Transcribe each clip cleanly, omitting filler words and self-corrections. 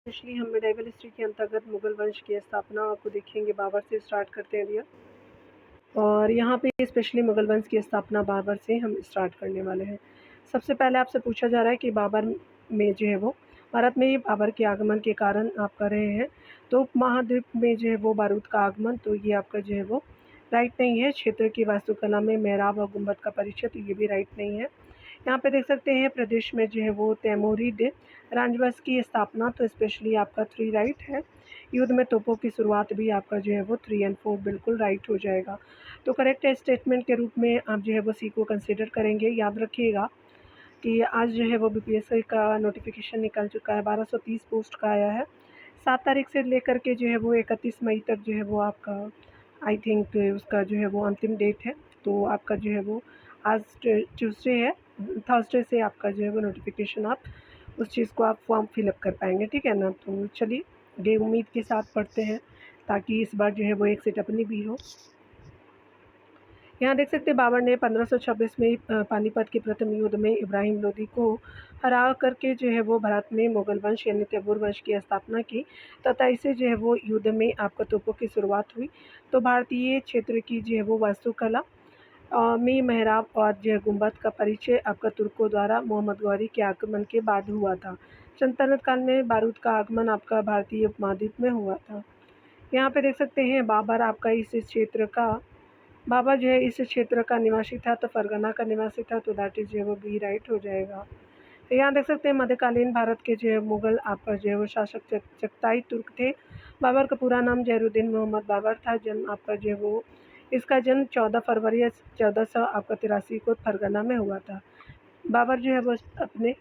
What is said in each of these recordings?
Specially हम medieval history के अंतर्गत मुगल वंश की स्थापना को देखेंगे। बाबर से स्टार्ट करते हैं भैया। और यहाँ पे स्पेशली मुगल वंश की स्थापना बाबर से हम स्टार्ट करने वाले हैं। सबसे पहले आपसे पूछा जा रहा है कि बाबर में जो है वो भारत में ही बाबर के आगमन के कारण आप कर रहे हैं तो उपमहाद्वीप में जो है वो बारूद का आगमन, तो ये आपका जो है वो राइट नहीं है। क्षेत्र की वास्तुकला में मेहराब और गुंबद का परिचय, तो ये भी राइट नहीं है। यहाँ पे देख सकते हैं प्रदेश में जो है वो तैमूरिद राजवंश की स्थापना, तो स्पेशली आपका 3 राइट है। युद्ध में तोपों की शुरुआत भी आपका जो है वो 3 एंड 4 बिल्कुल राइट हो जाएगा। तो करेक्ट स्टेटमेंट के रूप में आप जो है वो सी को कंसिडर करेंगे। याद रखिएगा कि आज जो है वो बीपीएससी का नोटिफिकेशन निकल चुका है, 1230 पोस्ट का आया है। 7 तारीख से लेकर के जो है वो 31 मई तक जो है वो आपका आई थिंक उसका जो है वो अंतिम डेट है। तो आपका जो है वो आज ट्यूसडे है, थर्सडे से आपका जो है वो नोटिफिकेशन आप उस चीज़ को आप फॉर्म फिलअप कर पाएंगे, ठीक है ना। तो चलिए ये उम्मीद के साथ पढ़ते हैं ताकि इस बार जो है वो एक सीट अपनी भी हो। यहाँ देख सकते हैं बाबर ने 1526 में पानीपत के प्रथम युद्ध में इब्राहिम लोदी को हरा करके जो है वो भारत में मुगल वंश यानी तैमूर वंश की स्थापना की तथा इसे जो है वो युद्ध में आपका तोपों की शुरुआत हुई। तो भारतीय क्षेत्र की जो है वो वास्तुकला में मेहराब और जो है गुंबद का परिचय आपका तुर्कों द्वारा मोहम्मद गौरी के आगमन के बाद हुआ था। सल्तनत काल में बारूद का आगमन आपका भारतीय उपमहाद्वीप में हुआ था। यहाँ पे देख सकते हैं बाबर जो है इस क्षेत्र का निवासी था, तो फरगना का निवासी था, तो दैट इज़ जो है वो बी राइट हो जाएगा। तो यहाँ देख सकते हैं मध्यकालीन भारत के जो है मुगल आपका जो है वो शासक चगताई तुर्क थे। बाबर का पूरा नाम जहरुद्दीन मोहम्मद बाबर था। जन्म आपका जो है वो इसका जन्म 14 फरवरी 1400 आपका 83 को फरगना में हुआ था। बाबर जो है वो अपने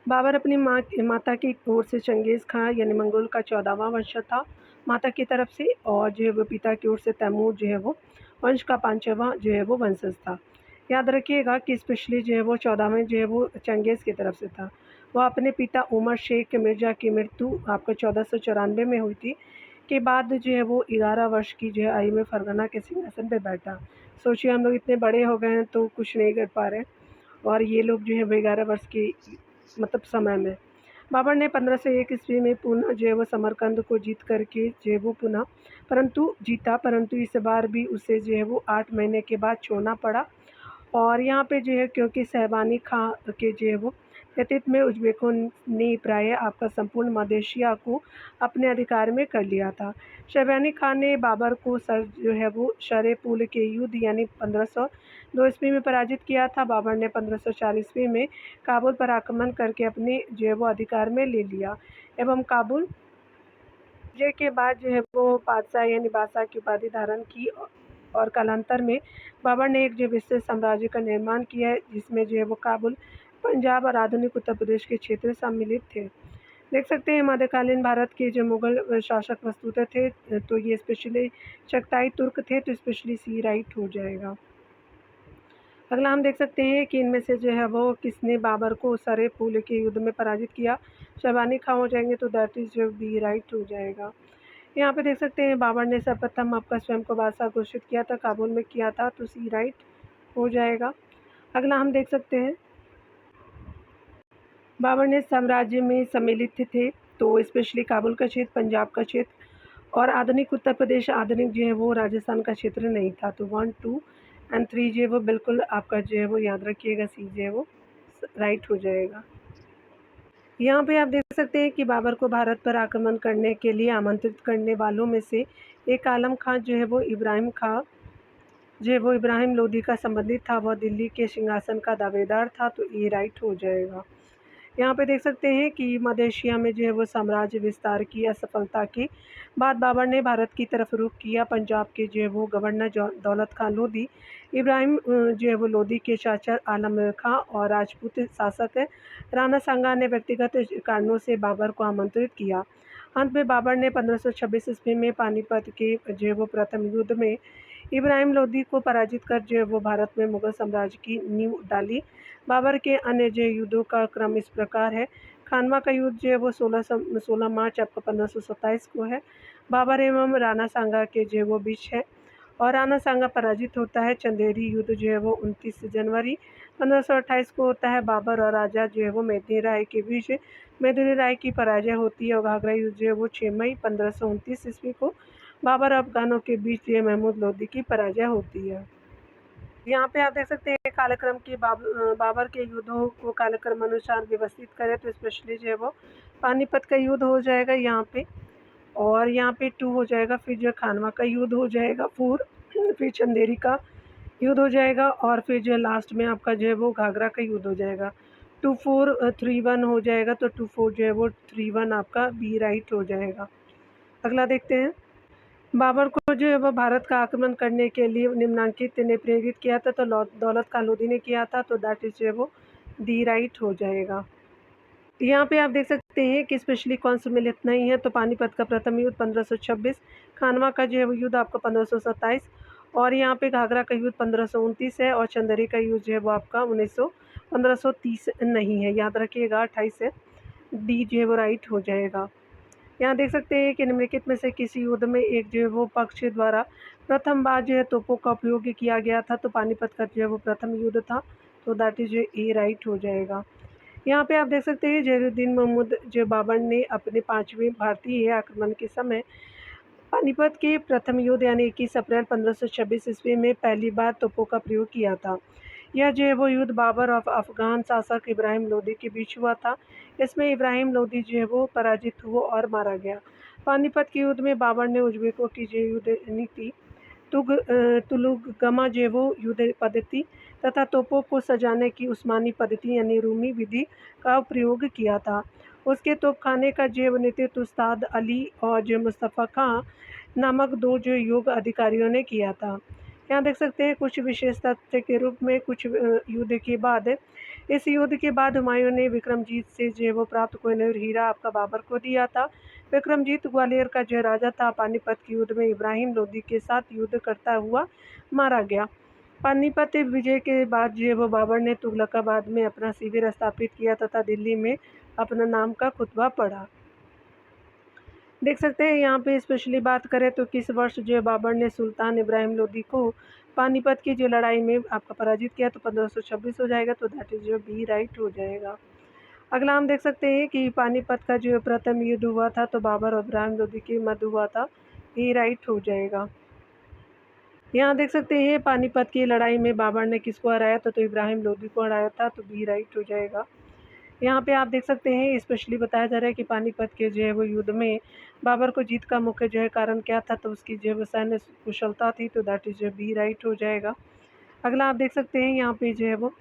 बाबर अपनी माता की ओर से चंगेज़ खां यानी मंगोल का 14वां वंशज था माता की तरफ से, और जो है वो पिता की ओर से तैमूर जो है वो वंश का 5वां जो है वो वंशज था। याद रखिएगा कि स्पेशली जो है वो 14वें जो है वो चंगेज़ की तरफ से था। वह अपने पिता उमर शेख मिर्ज़ा की मृत्यु आपका 1494 में हुई थी के बाद जो है वो 11 वर्ष की जो है आयु में फरगना के सिंहासन पर बैठा। सोचिए हम लोग इतने बड़े हो गए हैं तो कुछ नहीं कर पा रहे, और ये लोग जो है वो 11 वर्ष की मतलब समय में। बाबर ने 1501 ईस्वी में पुनः जो है वो समरकंद को जीत करके जो है वो परंतु इस बार भी उसे जो है वो 8 महीने के बाद छोड़ना पड़ा। और यहाँ पे जो है क्योंकि सहबानी खां के जो है वो नेतृत्व में उज़्बेकों ने प्रायः आपका संपूर्ण मध्य एशिया को अपने अधिकार में कर लिया था। शहबानी खां ने बाबर को जो है वो शर-ए-पुल के युद्ध यानी 1502 ईस्वी में पराजित किया था। बाबर ने 1504 ईस्वी में काबुल पर आक्रमण करके अपने जो है वो अधिकार में ले लिया एवं काबुल विजय के बाद जो है वो बादशाह यानी बादशाह की उपाधि धारण की, और कालांतर में बाबर ने एक जो विस्तृत साम्राज्य का निर्माण किया है जिसमें जो है वो काबुल, पंजाब और आधुनिक उत्तर प्रदेश के क्षेत्र सम्मिलित थे। देख सकते हैं मध्यकालीन भारत के जो मुगल शासक वस्तुतः थे तो ये स्पेशली चगताई तुर्क थे, तो स्पेशली सी राइट हो जाएगा। अगला हम देख सकते हैं कि इनमें से जो है वो किसने बाबर को सर-ए-पुल के युद्ध में पराजित किया। शहबानी खां हो जाएंगे, तो दैट इज़ जो बी राइट हो जाएगा। यहाँ पे देख सकते हैं बाबर ने सर्वप्रथम आपका स्वयं को बादशाह घोषित किया था, काबुल में किया था, तो सी राइट हो जाएगा। अगला हम देख सकते हैं बाबर ने साम्राज्य में सम्मिलित थे, तो स्पेशली काबुल का क्षेत्र, पंजाब का क्षेत्र और आधुनिक उत्तर प्रदेश, आधुनिक जो है वो राजस्थान का क्षेत्र नहीं था। तो 1, 2 एंड 3 जो है वो बिल्कुल आपका जो है वो याद रखिएगा, सी जो है वो राइट हो जाएगा। यहाँ पे आप देख सकते हैं कि बाबर को भारत पर आक्रमण करने के लिए आमंत्रित करने वालों में से एक आलम खां जो है वो इब्राहिम लोदी का संबंधित था। वह दिल्ली के सिंहासन का दावेदार था, तो ये राइट हो जाएगा। यहाँ पे देख सकते हैं कि मध्य एशिया में जो है वो साम्राज्य विस्तार की असफलता के बाद बाबर ने भारत की तरफ रुख किया। पंजाब के जो है वो गवर्नर दौलत खां लोधी इब्राहिम जो है वो लोधी के चाचा आलम खां और राजपूत शासक राणा सांगा ने व्यक्तिगत कारणों से बाबर को आमंत्रित किया। अंत में बाबर ने 1526 ईस्वी में पानीपत के जो है वो प्रथम युद्ध में इब्राहिम लोदी को पराजित कर जो है वो भारत में मुगल साम्राज्य की नींव डाली। बाबर के अन्य जो युद्धों का क्रम इस प्रकार है। खानवा का युद्ध जो है वो 16 मार्च आपका 1527 को है। बाबर एवं राणा सांगा के जो है वो बीच है। और राणा सांगा पराजित होता है। चंदेरी युद्ध जो है वो 29 जनवरी 1528 को होता है। बाबर और राजा जो है वो मेदिनी राय के बीच मेदिनी राय की पराजय होती है। और घाघरा युद्ध जो है वो 6 मई 1529 ईस्वी को बाबर अफगानों के बीच महमूद लोदी की पराजय होती है। यहाँ पे आप देख सकते हैं कालक्रम की बाबर के युद्धों को कालक्रम अनुसार व्यवस्थित करें तो स्पेशली जो है वो पानीपत का युद्ध हो जाएगा यहाँ पे, और यहाँ पे 2 हो जाएगा। फिर जो खानवा का युद्ध हो जाएगा 4, फिर चंदेरी का युद्ध हो जाएगा, और फिर जो लास्ट में आपका जो है वो घाघरा का युद्ध हो जाएगा। 2-4-3-1 हो जाएगा, तो 2-4 जो है वो 3-1 आपका बी राइट हो जाएगा। अगला देखते हैं। बाबर को जो है वह भारत का आक्रमण करने के लिए निम्नांकित ने प्रेरित किया था, तो दौलत खान लोधी ने किया था, तो दैट इज जो है वो डी राइट हो जाएगा। यहाँ पे आप देख सकते हैं कि स्पेशली कौन सम्मिलित नहीं है, तो पानीपत का प्रथम युद्ध 1526, खानवा का जो है वो युद्ध आपका 1527, और यहाँ पे घाघरा का युद्ध 1529 है, और चंदेरी का युद्ध जो है वो आपका 1530 नहीं है, याद रखिएगा 28 है। डी जो है वो राइट हो जाएगा। यहाँ देख सकते हैं कि निम्नलिखित में से किसी युद्ध में एक जो है वो पक्ष द्वारा प्रथम बार जो है तोपों का उपयोग किया गया था, तो पानीपत का जो है वो प्रथम युद्ध था, तो दैट इज ए राइट हो जाएगा। यहाँ पे आप देख सकते हैं जहीरुद्दीन महमूद जो बाबर ने अपने 5वें भारतीय आक्रमण के समय पानीपत के प्रथम युद्ध यानी 21 अप्रैल 1526 ईस्वी में पहली बार तोपों का प्रयोग किया था। यह जो है वो युद्ध बाबर और अफगान शासक इब्राहिम लोदी के बीच हुआ था। इसमें इब्राहिम लोदी जो है वो पराजित हुआ और मारा गया। पानीपत के युद्ध में बाबर ने उज्बेकों की जो युद्ध नीति तुलुगमा जो है वो युद्ध पद्धति तथा तोपों को सजाने की उस्मानी पद्धति यानी रूमी विधि का प्रयोग किया था। उसके तोपखाने का जो है वो नेतृत्व उस्ताद अली और जो मुस्तफ़ा खां नामक 2 जो योग अधिकारियों ने किया था। यहाँ देख सकते हैं कुछ विशेष तथ्य के रूप में कुछ युद्ध के बाद इस युद्ध के बाद हुमायूं ने विक्रमजीत से जो है वो प्राप्त कोहिनूर हीरा आपका बाबर को दिया था। विक्रमजीत ग्वालियर का जो राजा था। पानीपत के युद्ध में इब्राहिम लोदी के साथ युद्ध करता हुआ मारा गया। पानीपत विजय के बाद जो है वो बाबर ने तुगलकाबाद में अपना शिविर स्थापित किया तथा दिल्ली में अपना नाम का खुतबा पढ़ा। देख सकते हैं यहाँ पे स्पेशली बात करें तो किस वर्ष जो है बाबर ने सुल्तान इब्राहिम लोदी को पानीपत की जो लड़ाई में आपका पराजित किया, तो 1526 हो जाएगा, तो दैट इज जो बी राइट हो जाएगा। अगला हम देख सकते हैं कि पानीपत का जो प्रथम युद्ध हुआ था, तो बाबर और इब्राहिम लोदी के मध्य हुआ था, बी राइट हो जाएगा। यहाँ देख सकते हैं पानीपत की लड़ाई में बाबर ने किसको हराया था, तो इब्राहिम लोदी को हराया था, तो बी राइट हो जाएगा। यहाँ पे आप देख सकते हैं स्पेशली बताया जा रहा है कि पानीपत के जो है वो युद्ध में बाबर को जीत का मुख्य जो है कारण क्या था, तो उसकी जो है सैन्य कुशलता थी, तो दैट इज जो बी राइट हो जाएगा। अगला आप देख सकते हैं यहाँ पे जो है वो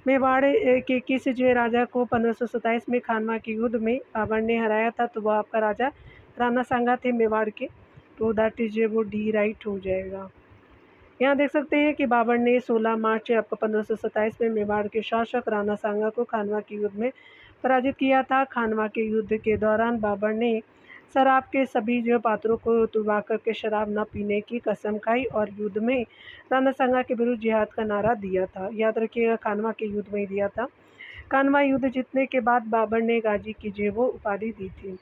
मेवाड़ के किस जो है राजा को 1527 में खानवा के युद्ध में बाबर ने हराया था, तो वह आपका राजा राणा सांगा थे मेवाड़ के, तो दैट इज जो है वो डी राइट हो जाएगा। यहाँ देख सकते हैं कि बाबर ने 16 मार्च आपका 1527 में मेवाड़ के शासक राणा सांगा को खानवा के युद्ध में पराजित किया था। खानवा के युद्ध के दौरान बाबर ने शराब के सभी जो पात्रों को तुड़वा करके शराब न पीने की कसम खाई और युद्ध में राणा सांगा के विरुद्ध जिहाद का नारा दिया था। याद रखिएगा खानवा के युद्ध में ही दिया था। खानवा युद्ध जीतने के बाद बाबर ने गाजी की जो वो उपाधि दी थी,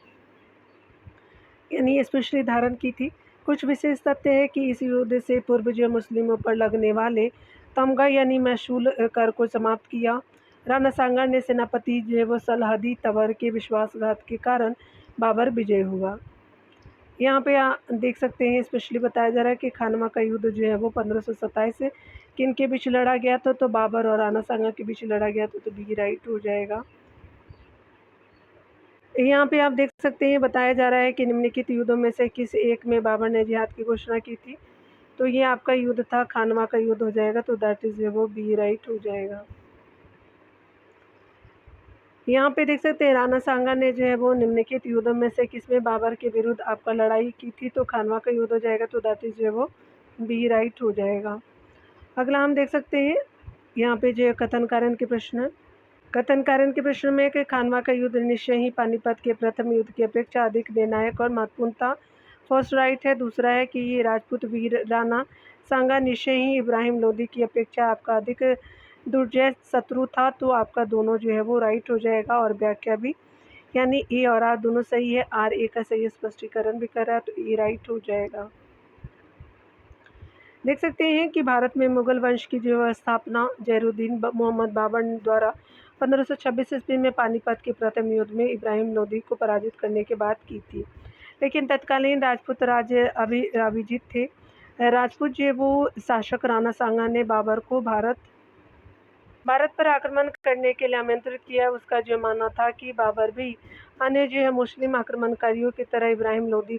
यानी स्पेशली धारण की थी। कुछ विशेष तथ्य है कि इस युद्ध से पूर्व जो मुस्लिमों पर लगने वाले तमगा यानी महसूल कर को समाप्त किया। राणा सांगा ने सेनापति जो है वो सलाहदी तवर के विश्वासघात के कारण बाबर विजय हुआ। यहाँ पे देख सकते हैं स्पेशली बताया जा रहा है कि खानवा का युद्ध जो है वो 1527 से किन के बीच लड़ा गया था, तो बाबर और राणा सांगा के बीच लड़ा गया था, तो बी राइट हो जाएगा। यहाँ पे आप देख सकते हैं बताया जा रहा है कि निम्नलिखित युद्धों में से किस एक में बाबर ने जिहाद की घोषणा की थी, तो ये आपका युद्ध था खानवा का युद्ध हो जाएगा, तो दैट इज वो बी राइट हो जाएगा। यहाँ पे देख सकते हैं राणा सांगा ने जो है वो निम्नलिखित युद्धों में से किसमें बाबर के विरुद्ध आपका लड़ाई की थी, तो खानवा का युद्ध हो जाएगा, तो दैट इज वो बी राइट हो जाएगा। अगला हम देख सकते हैं यहाँ पे जो कथन कारण के प्रश्न, कथन कारण के प्रश्न में कि खानवा का युद्ध निश्चय ही पानीपत के प्रथम युद्ध की अपेक्षा अधिक निर्णायक और महत्वपूर्ण था। फर्स्ट राइट है। दूसरा है कि ये राजपूत वीर राणा सांगा निश्चय ही इब्राहिम लोदी की अपेक्षा आपका अधिक दुर्जय शत्रु था, तो आपका दोनों जो है वो राइट हो जाएगा। और व्याख्या भी यानी ए और आर दोनों सही है। आर ए का सही स्पष्टीकरण भी कर रहा है, तो ए राइट हो जाएगा। देख सकते हैं कि भारत में मुगल वंश की जो है स्थापना जैनुद्दीन मोहम्मद बाबर द्वारा 1526 ईस्वी में पानीपत के प्रथम युद्ध में इब्राहिम लोदी को पराजित करने के बाद की थी। लेकिन तत्कालीन राजपूत राजे अभिजीत थे। राजपूत जो है वो शासक राणा सांगा ने बाबर को भारत पर आक्रमण करने के लिए आमंत्रित किया। उसका जो मानना था कि बाबर भी अन्य जो है मुस्लिम आक्रमणकारियों की तरह इब्राहिम लोदी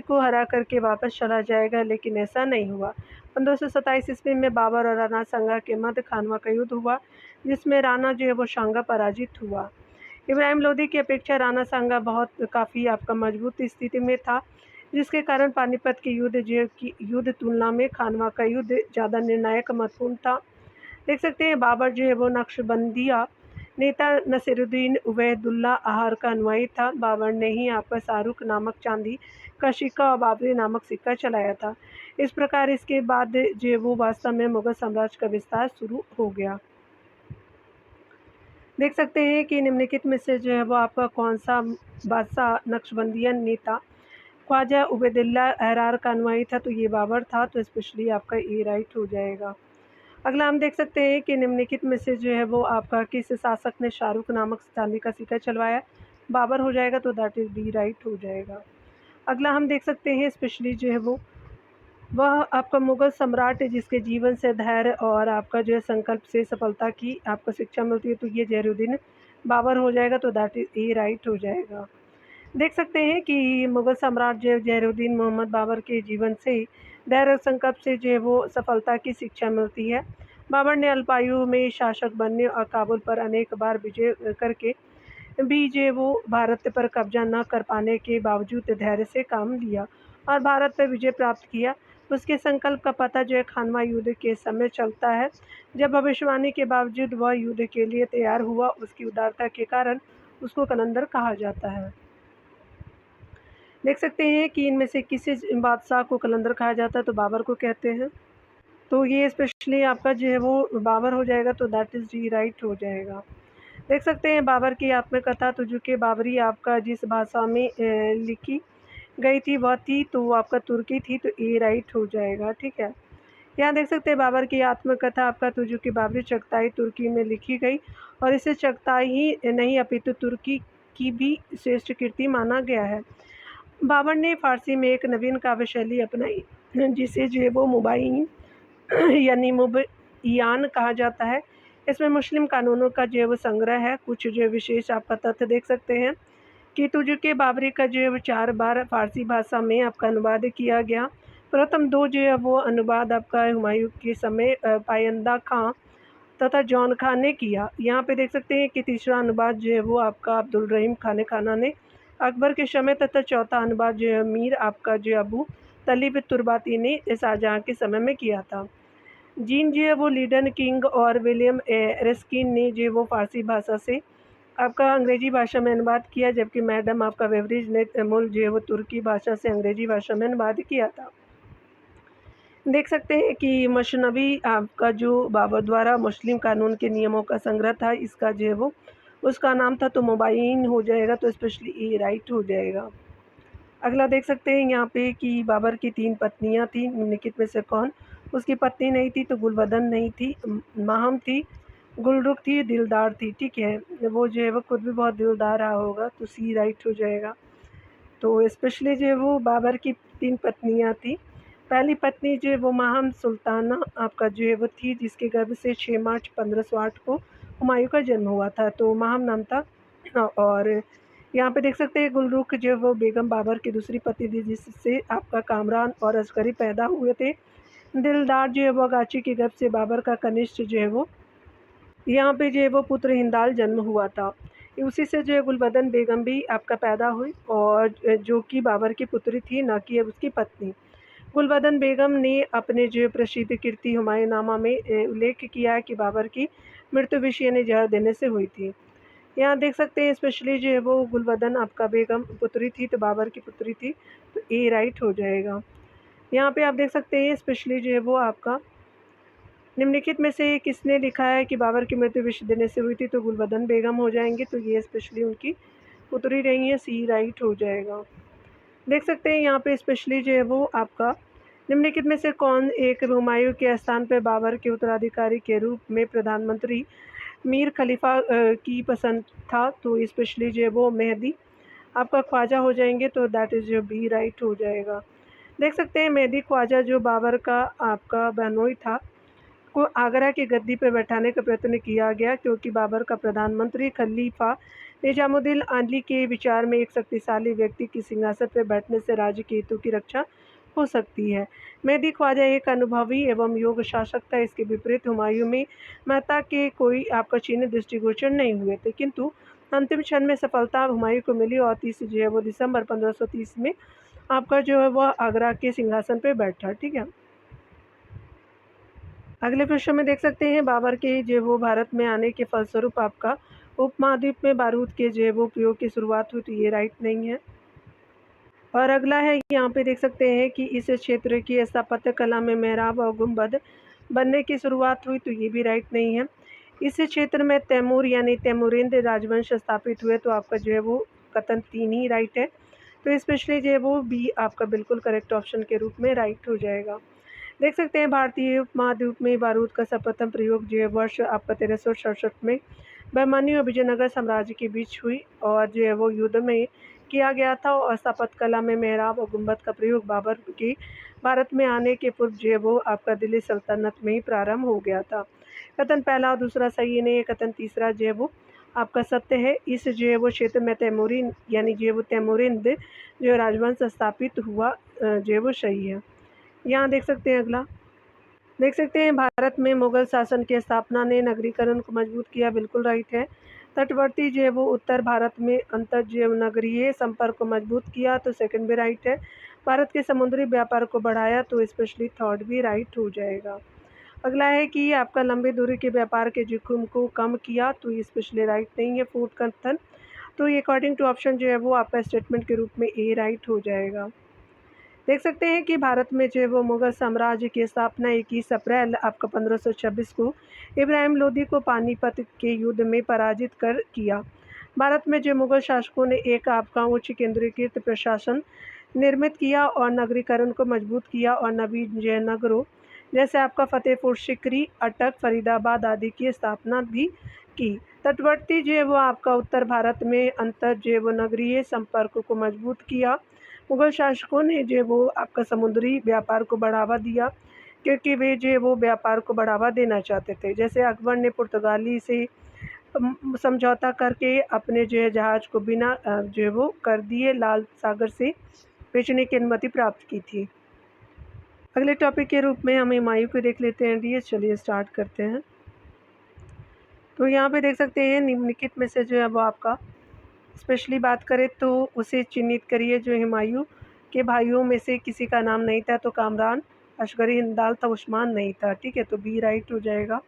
को हरा करके वापस चला जाएगा, लेकिन ऐसा नहीं हुआ। 1527 ईस्वी में बाबर और राणा सांगा के मध्य खानवा का युद्ध हुआ, जिसमें राणा जो है वो सांगा पराजित हुआ। इब्राहिम लोदी की अपेक्षा राणा सांगा काफ़ी आपका मजबूत स्थिति में था, जिसके कारण पानीपत के युद्ध तुलना में खानवा का युद्ध ज़्यादा निर्णायक महत्वपूर्ण था। देख सकते हैं बाबर जो है वो नक्शबंदिया नेता नसीरुद्दीन उबैदुल्ला आहार का अनुयायी था। बाबर ने ही आपका शाहरुख नामक चांदी का सिक्का और बाबरी नामक सिक्का चलाया था। इस प्रकार इसके बाद जो है वो वास्तव में मुगल साम्राज्य का विस्तार शुरू हो गया। देख सकते हैं कि निम्नलिखित में से जो है वो आपका कौन सा बादशाह नक्शबंदिया नेता ख्वाजा उबैदुल्ला अहरार का अनुयायी था, तो ये बाबर था। तो स्पेशली आपका ए राइट हो जाएगा। अगला हम देख सकते हैं कि निम्नलिखित में से जो है वो आपका किस शासक ने शाहरुख नामक चांदी का सिक्का चलवाया, बाबर हो जाएगा। तो दैट इज़ डी राइट हो जाएगा। अगला हम देख सकते हैं स्पेशली जो है वो वह आपका मुगल सम्राट है जिसके जीवन से धैर्य और आपका जो है संकल्प से सफलता की आपको शिक्षा मिलती है, तो ये जैनुद्दीन बाबर हो जाएगा। तो दैट इज़ ए राइट हो जाएगा। देख सकते हैं कि मुगल सम्राट जो जैनुद्दीन मोहम्मद बाबर के जीवन से धैर्य संकल्प से जो है वो सफलता की शिक्षा मिलती है। बाबर ने अल्पायु में शासक बनने और काबुल पर अनेक बार विजय करके भी जो है वो भारत पर कब्जा न कर पाने के बावजूद धैर्य से काम लिया और भारत पर विजय प्राप्त किया। उसके संकल्प का पता जो है खानवा युद्ध के समय चलता है, जब भविष्यवाणी के बावजूद वह युद्ध के लिए तैयार हुआ। उसकी उदारता के कारण उसको कलंदर कहा जाता है। देख सकते हैं कि इनमें से किसी बादशाह को कलंदर कहा जाता है, तो बाबर को कहते हैं। तो ये स्पेशली आपका जो है वो बाबर हो जाएगा। तो दैट इज़ डी राइट हो जाएगा। देख सकते हैं बाबर की आत्मकथा तो जो कि बाबरी आपका जिस भाषा में लिखी गई थी वह थी, तो वो आपका तुर्की थी। तो ए राइट हो जाएगा। ठीक है। यहाँ देख सकते हैं बाबर की आत्मकथा आपका तो जो कि बाबरी चगताई तुर्की में लिखी गई और इसे चगताई ही नहीं अपितु तुर्की की भी श्रेष्ठ कृति माना गया है। बाबर ने फ़ारसी में एक नवीन काव्य शैली अपनाई जिसे जो है वो मुबाइन यानी मुबयान कहा जाता है। इसमें मुस्लिम कानूनों का जो है वो संग्रह है। कुछ जो है विशेष आपका तथ्य देख सकते हैं कि तुजुक बाबरी का जो है वो 4 बार फ़ारसी भाषा में आपका अनुवाद किया गया। प्रथम 2 जो है वो अनुवाद आपका हुमायूं के समय पायंदा खां तथा जॉन खान ने किया। यहाँ पे देख सकते हैं कि तीसरा अनुवाद जो है वो आपका अब्दुल रहीम खाना ने अकबर के समय तथा चौथा अनुवाद जो है मीर आपका जो अबू तलीब तुर्बाती ने शाहजहाँ के समय में किया था। जीन जो है वो लीडन किंग और विलियम रेस्किन ने जो वो फ़ारसी भाषा से आपका अंग्रेज़ी भाषा में अनुवाद किया, जबकि मैडम आपका वेवरेज ने मूल जो है वो तुर्की भाषा से अंग्रेज़ी भाषा में अनुवाद किया था। देख सकते हैं कि मसनवी आपका जो बाबर द्वारा मुस्लिम कानून के नियमों का संग्रह था, इसका जो है वो उसका नाम था। तो मुबाइन हो जाएगा। तो स्पेशली ए राइट हो जाएगा। अगला देख सकते हैं यहाँ पे कि बाबर की 3 पत्नियाँ थीं, निम्नलिखित में से कौन उसकी पत्नी नहीं थी? तो गुलबदन नहीं थी, माहम थी, गुलरुख थी, दिलदार थी। ठीक है। वो जो है वो खुद भी बहुत दिलदार रहा होगा। तो सी राइट हो जाएगा। तो स्पेशली जो है वो बाबर की 3 पत्नियाँ थी। पहली पत्नी जो है वो माहम सुल्ताना आपका जो है वो थी, जिसके गर्भ से 6 मार्च 1508 को हुमायूं का जन्म हुआ था। तो माहम नाम था। और यहाँ पे देख सकते हैं गुलरुख जो है वो बेगम बाबर की दूसरी पत्नी थी, जिससे आपका कामरान और अस्करी पैदा हुए थे। दिलदार जो है वो अगाची के गर्भ से बाबर का कनिष्ठ जो है वो यहाँ पे जो है वो पुत्र हिंदाल जन्म हुआ था। उसी से जो है गुलबदन बेगम भी आपका पैदा हुई और जो कि बाबर की पुत्री थी, ना कि उसकी पत्नी। गुलबदन बेगम ने अपने जो प्रसिद्ध कीर्ति हुमायूंनामा में उल्लेख किया है कि बाबर की मृत्यु विषय ने जहर देने से हुई थी। यहाँ देख सकते हैं स्पेशली जो है वो गुलबदन आपका बेगम पुत्री थी, तो बाबर की पुत्री थी। तो ए राइट हो जाएगा। यहाँ पे आप देख सकते हैं स्पेशली जो है वो आपका निम्नलिखित में से किसने लिखा है कि बाबर की मृत्यु विष देने से हुई थी? तो गुलबदन बेगम हो जाएंगे। तो ये स्पेशली उनकी पुत्री रही है। सी राइट हो जाएगा। देख सकते हैं यहाँ पे स्पेशली जो है वो आपका निम्नलिखित में से कौन एक हुमायूं के स्थान पर बाबर के उत्तराधिकारी के रूप में प्रधानमंत्री मीर खलीफा की पसंद था? तो स्पेशली जो है वो मेहदी आपका ख्वाजा हो जाएंगे, तो दैट इज़ जो बी राइट हो जाएगा। देख सकते हैं मेहदी ख्वाजा जो बाबर का आपका बहनोई था, को आगरा की गद्दी पर बैठाने का प्रयत्न किया गया, क्योंकि बाबर का प्रधानमंत्री खलीफा निजामुद्दीन औली के विचार में एक शक्तिशाली व्यक्ति की सिंहासन पर बैठने से राज्य के हितों की रक्षा हो सकती है। मेहदी ख्वाजा एक अनुभवी एवं योग्य शासक था। इसके विपरीत हुमायूं में मेहता के कोई आपका चीनी दृष्टिगोचर नहीं हुए थे, किंतु अंतिम क्षण में सफलता हुमायूं को मिली और 30 जो है वो दिसंबर 1530 में आपका जो है वह आगरा के सिंहासन पर बैठा। ठीक है, अगले प्रश्न में देख सकते हैं बाबर के जो वो भारत में आने के फलस्वरूप आपका उपमहाद्वीप में बारूद के जो वो उपयोग की शुरुआत हुई, तो ये राइट नहीं है। और अगला है यहाँ पे देख सकते हैं कि इस क्षेत्र की स्थापत्य कला में मेहराब और गुंबद बनने की शुरुआत हुई, तो ये भी राइट नहीं है। इस क्षेत्र में तैमूर यानी तैमूरिद राजवंश स्थापित हुए, तो आपका जो है वो कथन 3 ही राइट है। तो स्पेशली जो है वो बी आपका बिल्कुल करेक्ट ऑप्शन के रूप में राइट हो जाएगा। देख सकते हैं भारतीय उपमहाद्वीप में बारूद का सर्वप्रथम प्रयोग जो है वर्ष आपका 1367 में बहमानी और विजयनगर साम्राज्य के बीच हुई, और जो है वो युद्ध में किया गया था। और स्थापत्य कला में मेहराब और गुंबद का प्रयोग बाबर के भारत में आने के पूर्व जो है वो आपका दिल्ली सल्तनत में ही प्रारंभ हो गया था। कथन पहला और दूसरा सही नहीं है। कथन तीसरा जो है वो आपका सत्य है। इस जो है वो क्षेत्र में तैमूरी यानी जो है वो तैमूरिद जो राजवंश स्थापित हुआ जो है वो सही है। यहाँ देख सकते हैं अगला, देख सकते हैं भारत में मुगल शासन की स्थापना ने नगरीकरण को मजबूत किया, बिल्कुल राइट है। तटवर्ती जो है वो उत्तर भारत में अंतर जो नगरीय संपर्क को मजबूत किया, तो सेकंड भी राइट है। भारत के समुद्री व्यापार को बढ़ाया, तो स्पेशली थर्ड भी राइट हो जाएगा। अगला है कि आपका लंबी दूरी के व्यापार के जोखिम को कम किया, तो ये स्पेशली राइट नहीं है। फोर्थ कथन, तो ये अकॉर्डिंग टू ऑप्शन जो है वो आपका स्टेटमेंट के रूप में ए राइट हो जाएगा। देख सकते हैं कि भारत में जो है वो मुगल साम्राज्य की स्थापना 21 अप्रैल आपका 1526 को इब्राहिम लोदी को पानीपत के युद्ध में पराजित कर किया। भारत में जो मुगल शासकों ने एक आपका उच्च केंद्रीकृत प्रशासन निर्मित किया और नगरीकरण को मजबूत किया, और नवीन जय नगरों जैसे आपका फतेहपुर सिकरी, अटक, फरीदाबाद आदि की स्थापना भी की। तटवर्ती जो है वो आपका उत्तर भारत में अंतर जो है वो नगरीय संपर्क को मजबूत किया। मुगल शासकों ने जो वो आपका समुद्री व्यापार को बढ़ावा दिया, क्योंकि वे जो वो व्यापार को बढ़ावा देना चाहते थे। जैसे अकबर ने पुर्तगाली से समझौता करके अपने जो है जहाज़ को बिना जो है वो कर दिए लाल सागर से बेचने की अनुमति प्राप्त की थी। अगले टॉपिक के रूप में हम हुमायूं को देख लेते हैं डी। चलिए स्टार्ट करते हैं। तो यहाँ पे देख सकते हैं निम्नलिखित में से जो है वो आपका स्पेशली बात करें तो उसे चिन्हित करिए। जो हुमायूं के भाइयों में से किसी का नाम नहीं था, तो कामरान, असगरी हिंदाल था, उस्मान नहीं था। ठीक है, तो बी राइट हो जाएगा।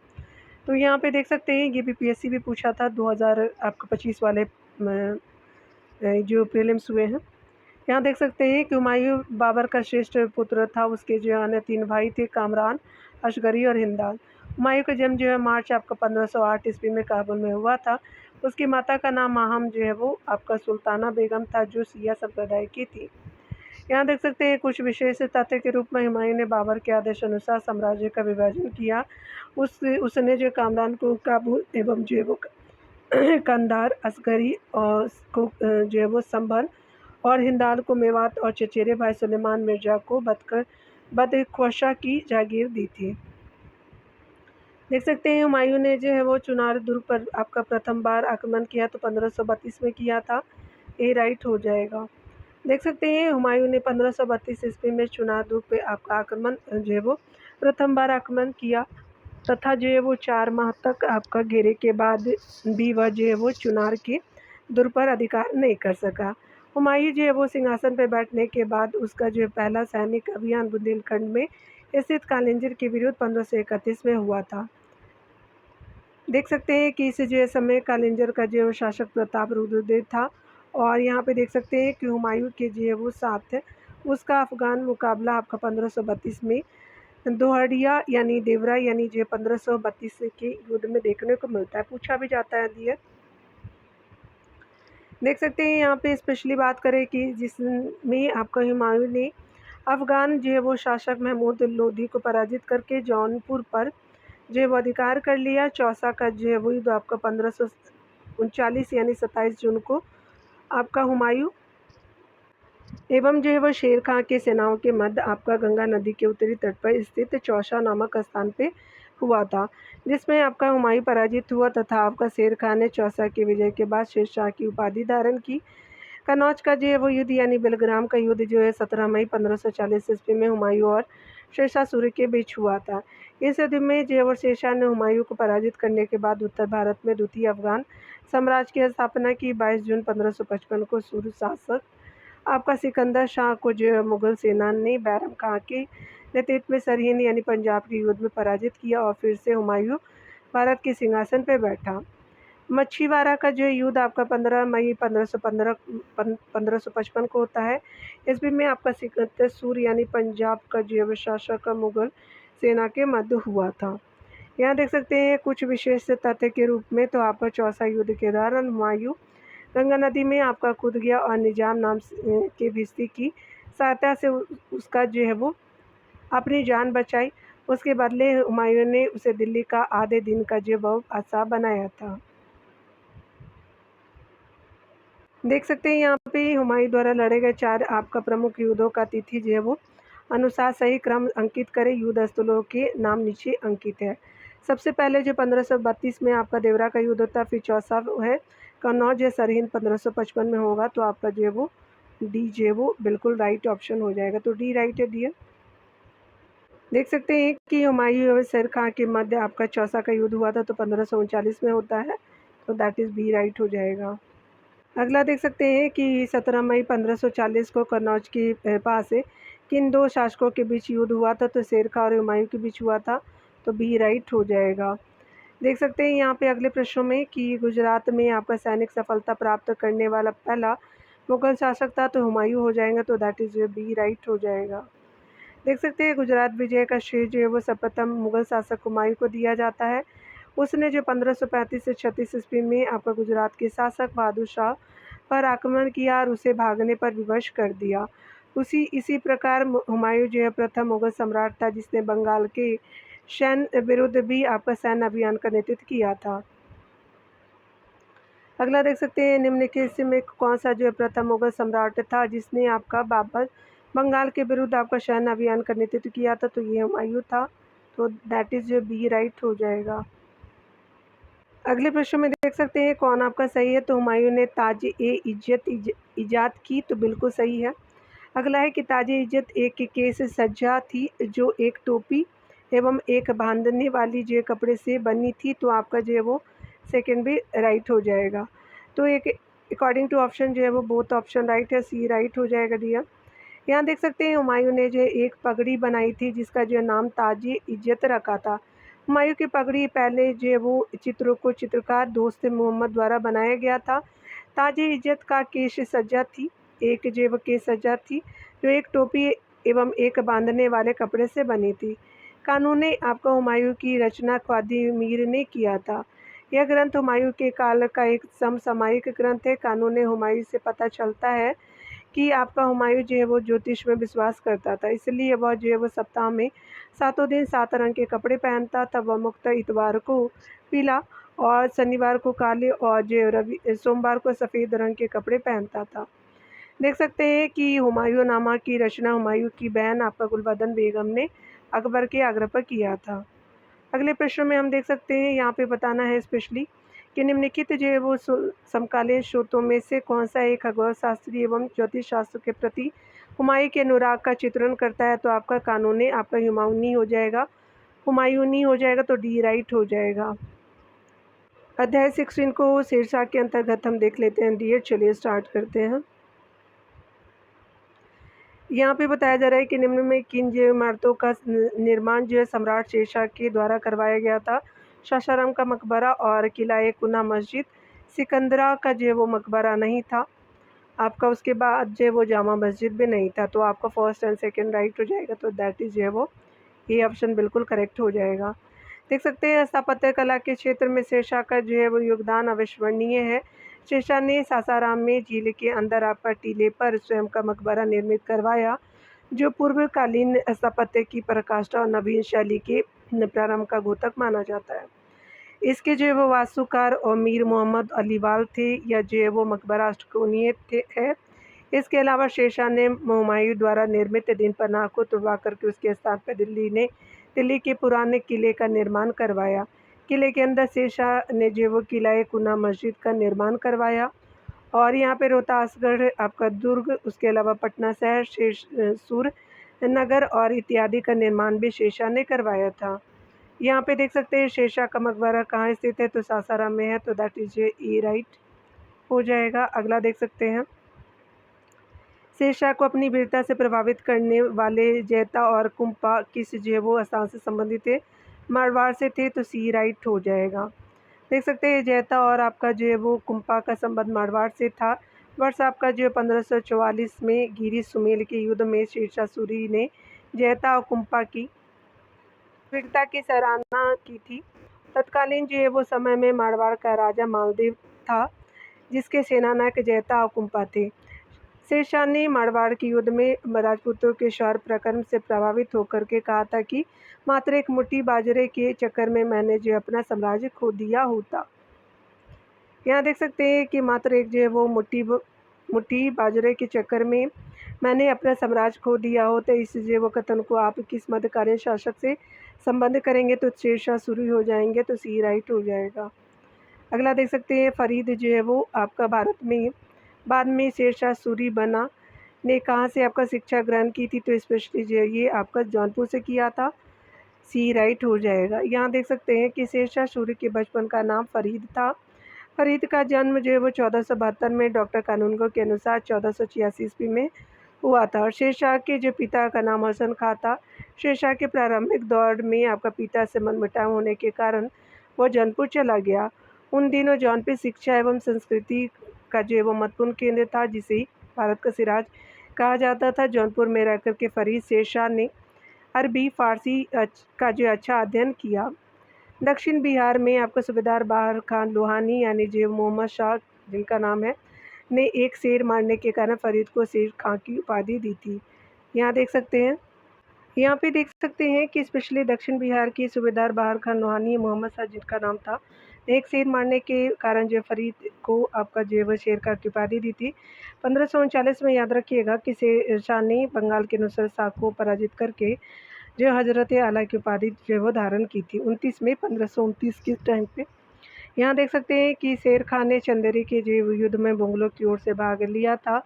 तो यहाँ पे देख सकते हैं ये बीपीएससी भी पूछा था 2025 वाले जो प्रीलिम्स हुए हैं। यहाँ देख सकते हैं कि हुमायूं बाबर का श्रेष्ठ पुत्र था। उसके जो अन्य 3 भाई थे, कामरान, असगरी और हिंदाल। हुमायूं का जन्म जो है मार्च आपका 1508 ईस्वी में काबुल में हुआ था। उसकी माता का नाम माहम जो है वो आपका सुल्ताना बेगम था, जो सिया संप्रदाय की थी। यहाँ देख सकते हैं कुछ विशेष तथ्य के रूप में हुमायूं ने बाबर के आदेश अनुसार साम्राज्य का विभाजन किया। उसने जो कामरान को काबुल एवं जो है वो कंधार, असगरी और को जो है वो संभल और हिंदाल को मेवात और चचेरे भाई सुलेमान मिर्जा को बदख्शा की जागीर दी थी। देख सकते हैं हुमायूं ने जो है वो चुनार दुर्ग पर आपका प्रथम बार आक्रमण किया, तो 1532 में किया था। ए राइट हो जाएगा। देख सकते हैं हुमायूं ने 1532 ईस्वी में चुनार दुर्ग पे आपका आक्रमण जो है वो प्रथम बार आक्रमण किया, तथा जो है वो 4 माह तक आपका घेरे के बाद भी वह जो है वो चुनार के दुर्ग पर अधिकार नहीं कर सका। हुमायूं जो है वो सिंहासन पर बैठने के बाद उसका जो है पहला सैनिक अभियान बुंदेलखंड में स्थित कालिंजर के विरुद्ध 1531 में हुआ था। देख सकते हैं कि इस जो समय कालिंजर का जो शासक प्रताप रुद्रदेव था, और यहाँ पे देख सकते हैं कि हुमायूं के जो है वो साथ उसका अफगान मुकाबला आपका 1532 में दोहड़िया यानी देवरा यानी जो 1532 के युद्ध में देखने को मिलता है, पूछा भी जाता है दिया। देख सकते हैं यहाँ पे स्पेशली बात करें कि जिसमें आपका हुमायूं ने अफ़गान जो है वो शासक महमूद लोदी को पराजित करके जौनपुर पर जो है वो अधिकार कर लिया। चौसा का जो है वो युद्ध आपका 1539 यानी 27 जून को आपका हुमायूं एवं जो है वो शेर खां के सेनाओं के मध्य आपका गंगा नदी के उत्तरी तट पर स्थित चौसा नामक स्थान पे हुआ था, जिसमें आपका हुमायूं पराजित हुआ तथा आपका शेर खां ने चौसा की विजय के बाद शेरशाह की उपाधि धारण की। कन्नौज का जो है वो युद्ध यानी बेलग्राम का युद्ध जो है 17 मई 1540 ईस्वी में हुमायूं और शेरशाह सूरी के बीच हुआ था। इस युद्ध में जो है वो शेरशाह ने हुमायूं को पराजित करने के बाद उत्तर भारत में द्वितीय अफगान साम्राज्य की स्थापना की। 22 जून 1555 को सूरी शासक आपका सिकंदर शाह को जो है मुगल सेना ने बैरम खां के नेतृत्व में सरहिंद यानी पंजाब के युद्ध में पराजित किया और फिर से हुमायूं भारत के सिंहासन पर बैठा। मछीवाड़ा का जो युद्ध आपका 15 मई 1555 को होता है। इसमें में आपका सिकंदर सूरी यानी पंजाब का जो शासक का मुगल सेना के मध्य हुआ था। यहाँ देख सकते हैं कुछ विशेष तथ्य के रूप में तो आपका चौसा युद्ध के दौरान हुमायूं गंगा नदी में आपका कूद गया और निजाम नाम के भिश्ती की सहायता से उसका जो है वो अपनी जान बचाई। उसके बदले हुमायूं ने उसे दिल्ली का आधे दिन का जो वो बादशाह बनाया था। देख सकते हैं यहाँ पे हुमायूं द्वारा लड़े गए 4 आपका प्रमुख युद्धों का तिथि जो है वो अनुसार सही क्रम अंकित करें। युद्ध स्थलों के नाम नीचे अंकित है। सबसे पहले जो 1532 में आपका देवरा का युद्ध होता है, फिर चौसा है कन्नौज या सरहिंद 1555 में होगा। तो आपका जो है वो डी जो है वो बिल्कुल राइट ऑप्शन हो जाएगा। तो डी राइट है डियर। देख सकते हैं कि हुमायूं और शेर खां के मध्य आपका चौसा का युद्ध हुआ था तो 1539 में होता है। तो दैट इज़ बी राइट हो जाएगा। अगला देख सकते हैं कि 17 मई 1540 को कन्नौज के पास किन 2 शासकों के बीच युद्ध हुआ था। तो शेर खां और हुमायूं के बीच हुआ था। तो बी राइट हो जाएगा। देख सकते हैं यहाँ पे अगले प्रश्नों में कि गुजरात में आपका सैनिक सफलता प्राप्त करने वाला पहला मुगल शासक था। तो हुमायूं हो जाएगा। तो दैट इज़ बी राइट हो जाएगा। देख सकते हैं गुजरात विजय का श्रेय जो है वो सर्वप्रथम मुगल शासक हुमायूं को दिया जाता है। उसने जो 1535 से 36 ईस्वी में आपका गुजरात के शासक बहादुर शाह पर आक्रमण किया और उसे भागने पर विवश कर दिया। इसी प्रकार हुमायूं जो है प्रथम मुगल सम्राट था जिसने बंगाल के सैन्य विरुद्ध भी आपका सैन्य अभियान का नेतृत्व किया था। अगला देख सकते हैं निम्नलिखित में कौन सा जो है प्रथम मुगल सम्राट था जिसने आपका बाबर बंगाल के विरुद्ध आपका सैन्य अभियान का नेतृत्व किया था। तो ये हुमायूं था। तो दैट इज़ जो बी राइट हो जाएगा। अगले प्रश्न में देख सकते हैं कौन आपका सही है। तो हुमायूं ने ताज-ए-इज़्ज़त ईजाद की। तो बिल्कुल सही है। अगला है कि ताज-ए-इज़्ज़त एक केस सज्जा थी जो एक टोपी एवं एक बांधने वाली जो कपड़े से बनी थी। तो आपका जो है वो सेकंड भी राइट हो जाएगा। तो एक अकॉर्डिंग टू ऑप्शन जो है वो बोथ ऑप्शन राइट है। सी राइट हो जाएगा डियर। यहाँ देख सकते हैं हुमायूं ने जो एक पगड़ी बनाई थी जिसका जो नाम ताज-ए-इज़्ज़त रखा था। हुमायूं की पगड़ी पहले जो है वो चित्रों को चित्रकार दोस्त मोहम्मद द्वारा बनाया गया था। ताज-ए-इज़्ज़त का केश सज्जा थी एक जो वो केश सज्जा थी जो एक टोपी एवं एक बांधने वाले कपड़े से बनी थी। कानून आपका हुमायूं की रचना ख्वाजा मीर ने किया था। यह ग्रंथ हुमायूं के काल का एक समसामयिक ग्रंथ है। कानून हुमायूं से पता चलता है कि आपका हुमायूं जो है वो ज्योतिष में विश्वास करता था, इसलिए वह जो है वो सप्ताह में 7 दिन 7 रंग के कपड़े पहनता था। वह मुख्यतः इतवार को पीला और शनिवार को काले और जो सोमवार को सफ़ेद रंग के कपड़े पहनता था। देख सकते हैं कि हुमायूंनामा की रचना हुमायूं की बहन आपका गुलबदन बेगम ने अकबर के आग्रह पर किया था। अगले प्रश्न में हम देख सकते हैं यहाँ पे बताना है स्पेशली कि निम्नलिखित जो है वो समकालीन स्रोतों में से कौन सा एक खगोल शास्त्री एवं ज्योतिष शास्त्र के प्रति हुमायूं के अनुराग का चित्रण करता है। तो आपका कानूनी आपका हुमायूनी हो जाएगा। हुमायूनी हो जाएगा। तो डी राइट हो जाएगा। अध्याय 16 को शीर्षक के अंतर्गत हम देख लेते हैं डियर। चलिए स्टार्ट करते हैं। यहाँ पे बताया जा रहा है कि निम्न में किन जो इमारतों का निर्माण जो है सम्राट शेरशाह के द्वारा करवाया गया था। सासाराम का मकबरा और किला कुना मस्जिद। सिकंदरा का जो वो मकबरा नहीं था आपका। उसके बाद जो वो जामा मस्जिद भी नहीं था। तो आपका फर्स्ट एंड सेकंड राइट हो जाएगा। तो दैट इज़ जो है वो ये ऑप्शन बिल्कुल करेक्ट हो जाएगा। देख सकते हैं स्थापत्य कला के क्षेत्र में शेरशाह का जो है वो योगदान अविस्मरणीय है। शेरशाह ने सासाराम में झील के अंदर आपका टीले पर स्वयं का मकबरा निर्मित करवाया जो पूर्वकालीन स्थापत्य की पराकाष्ठा और नवीन शैली के प्रारंभ का द्योतक माना जाता है। इसके जो है वो वास्तुकार और मीर मोहम्मद अलीवाल थे या जो है वो मकबरा अष्टकोणीय थे है। इसके अलावा शेरशाह ने हुमायूं द्वारा निर्मित दिन पनाह को तुड़वा करके उसके स्थान पर दिल्ली के पुराने किले का निर्माण करवाया। किले के अंदर शेरशाह ने जो वो किला कुना मस्जिद का निर्माण करवाया और यहाँ पे रोहतासगढ़ आपका दुर्ग, उसके अलावा पटना शहर, सूर नगर और इत्यादि का निर्माण भी शेरशाह ने करवाया था। यहाँ पे देख सकते हैं शेरशाह का मकबरा कहाँ स्थित है, तो सासाराम में है, तो दैट इज ए राइट हो जाएगा। अगला देख सकते हैं, शेरशाह को अपनी वीरता से प्रभावित करने वाले जैता और कुंपा किस जो है वो स्थान से संबंधित थे, मारवाड़ से थे, तो सी राइट हो जाएगा। देख सकते हैं जैता और आपका जो है वो कुंपा का संबंध मारवाड़ से था। वर्ष आपका जो है 1544 में गिरी सुमेल के युद्ध में शेरशाह सूरी ने जैता और कुंपा की वीरता की सराहना की थी। तत्कालीन जो है वो समय में मारवाड़ का राजा मालदेव था, जिसके सेनानायक जैता और कुंपा थे। शेरशाह ने मारवाड़ के युद्ध में राजपूतों के शौर्य पराक्रम से प्रभावित होकर के कहा था कि मात्र एक मुट्ठी बाजरे के चक्कर में मैंने जो अपना साम्राज्य खो दिया होता। यहाँ देख सकते हैं कि मात्र एक जो है वो मुट्ठी बाजरे के चक्कर में मैंने अपना साम्राज्य खो दिया होता। इस जो वो कथन को आप किस मध्यकालीन शासक से संबंध करेंगे, तो शेरशाह सूरी हो जाएंगे, तो सी राइट हो जाएगा। अगला देख सकते हैं, फरीद जो है वो आपका भारत में बाद में शेरशाह सूरी बना ने कहाँ से आपका शिक्षा ग्रहण की थी, तो स्पेशली जो ये आपका जौनपुर से किया था, सी राइट हो जाएगा। यहाँ देख सकते हैं कि शेरशाह सूरी के बचपन का नाम फरीद था। फरीद का जन्म जो है वो 1472 में डॉक्टर कानूनगो के अनुसार 1486 ईस्वी में हुआ था और शेरशाह के जो पिता का नाम हसन खां था। शेरशाह के प्रारंभिक दौर में आपका पिता से मनमुटाव होने के कारण वो जौनपुर चला गया। उन दिनों जौनपुर शिक्षा एवं संस्कृति का जो है वो महत्वपूर्ण केंद्र था, जिसे भारत का सिराज कहा जाता था। जौनपुर में रहकर के फरीद शेरशाह ने अरबी फारसी का जो अच्छा अध्ययन किया। दक्षिण बिहार में आपका सूबेदार बहार खान लोहानी यानी जो मोहम्मद शाह जिनका नाम है ने एक शेर मारने के कारण फरीद को शेर खां की उपाधि दी थी। यहाँ देख सकते हैं कि स्पेशली दक्षिण बिहार के सूबेदार बहार खान लोहानी मोहम्मद शाह जिनका नाम था, एक शेर मारने के कारण जो फरीद को आपका जो है शेर खां की उपाधि दी थी। 1539 में याद रखिएगा कि शेरशाह ने बंगाल के नुसरत शाह को पराजित करके जो हजरत आला की उपाधि जो है वो धारण की थी 29 मई 1529 के टाइम पे। यहाँ देख सकते हैं कि शेर खान ने चंदेरी के जो युद्ध में मुगलों की ओर से भाग लिया था।